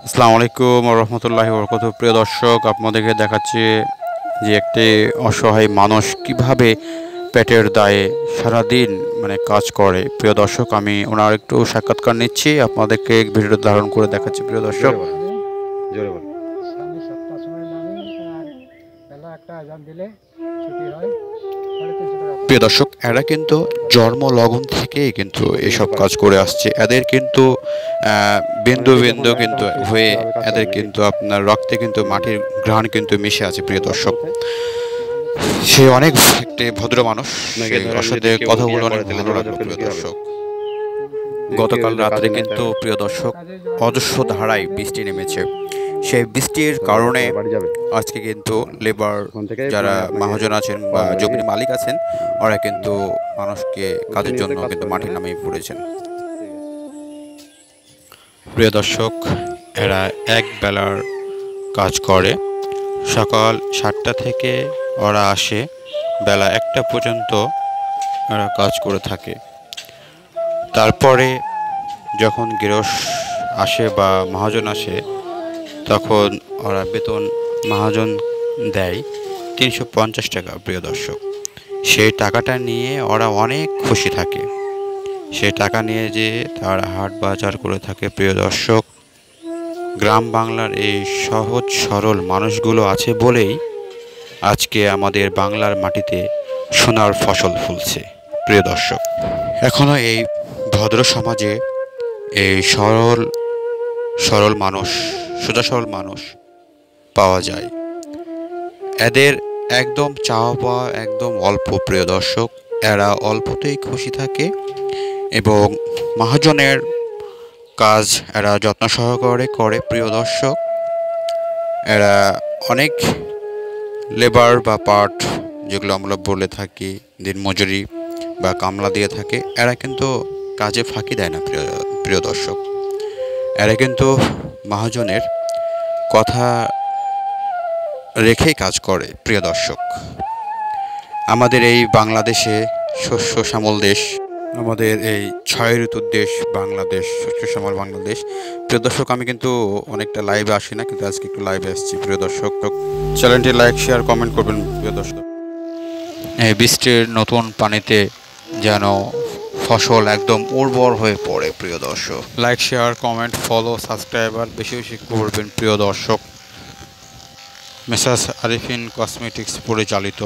আসসালামু আলাইকুম ওয়া রাহমাতুল্লাহি ওয়া বারাকাতুহু। প্রিয় দর্শক, আপনাদেরকে দেখাচ্ছি যে একটি অসহায় মানুষ কিভাবে পেটের দায়ে সারাদিন কাজ করে। প্রিয় দর্শক, আমি ওনার একটু সাক্ষাৎকার নিচ্ছি, আপনাদেরকে ভিডিওটা ধারণ করে দেখাচ্ছি। প্রিয় দর্শক, জোরে বলেন, জোরে বলেন। আমি ৭টার সময় নামি আর বেলা একটা আজান দিলে ছুটি হয়। ৩৫০ টাকা পাই। প্রিয় দর্শক, এরা কিন্তু জন্ম লগন থেকেই কিন্তু এসব কাজ করে আসছে। এদের কিন্তু বিন্দু বিন্দু কিন্তু হয়ে এদের কিন্তু আপনার রক্তে কিন্তু মাটির ঘ্রাণ কিন্তু মিশে আছে। প্রিয় দর্শক, সে অনেক একটি ভদ্র মানুষ, ওর সাথে কথা বলে অনেক ভালো লাগলো। প্রিয় দর্শক, গতকাল রাত্রে কিন্তু প্রিয় দর্শক অজস্র ধারায় বৃষ্টি নেমেছে। সেই বৃষ্টির কারণে বাড়ি যাবেন আজকে কিন্তু লেবার ওখান থেকে যারা আপনাকে মহাজন আছেন বা জমির মালিক আছেন, ওরা কিন্তু মানুষকে কাজের জন্য কিন্তু মাঠে নামিয়ে পড়েছেন। প্রিয় দর্শক, এরা এক বেলার কাজ করে। সকাল 7টা থেকে ওরা আসে, বেলা 1টা পর্যন্ত ওরা কাজ করে থাকে। তারপরে যখন গৃহস্থ আসে বা মহাজন আসে, তখন ওরা বেতন মহাজন দেয় 350 টাকা। প্রিয় দর্শক, সেই টাকাটা নিয়ে ওরা অনেক খুশি থাকে। সেই টাকা নিয়ে যে তারা হাট বাজার করে থাকে। প্রিয় দর্শক, গ্রাম বাংলার এই সহজ সরল মানুষগুলো আছে বলেই আজকে আমাদের বাংলার মাটিতে সোনার ফসল ফুলছে। প্রিয় দর্শক, এখনো এই ভদ্র সমাজে এই সরল সরল মানুষ, সোজা সরল মানুষ পাওয়া যায়। এদের একদম চাওয়া পাওয়া একদম অল্প। প্রিয় দর্শক, এরা অল্পতেই খুশি থাকে এবং মহাজনের কাজ এরা যত্ন সহকারে করে। প্রিয় দর্শক, এরা অনেক লেবার বা পার্ট, যেগুলো আমরা বলে থাকি দিনমজুরি বা কামলা দিয়ে থাকে, এরা কিন্তু কাজে ফাঁকি দেয় না। প্রিয় দর্শক, এরা কিন্তু মহাজনের কথা রেখেই কাজ করে। প্রিয় দর্শক, আমাদের এই বাংলাদেশে শস্য শ্যামল দেশ, আমাদের এই 6 ঋতুর দেশ বাংলাদেশ, শস্য শ্যামল বাংলাদেশ। প্রিয় দর্শক, আমি কিন্তু অনেকটা লাইভে আসি না, কিন্তু আজকে একটু লাইভে আসছি। প্রিয় দর্শক, চ্যানেলটি লাইক শেয়ার কমেন্ট করবেন। প্রিয় দর্শক, এই বৃষ্টির নতুন পানিতে যেন ফসল একদম উর্বর হয়ে পড়ে। প্রিয় দর্শক, like share comment follow subscriber বেশি বেশি করবেন। প্রিয় দর্শক, মেসার্স আরিফিন কসমেটিক্স পরিচালিত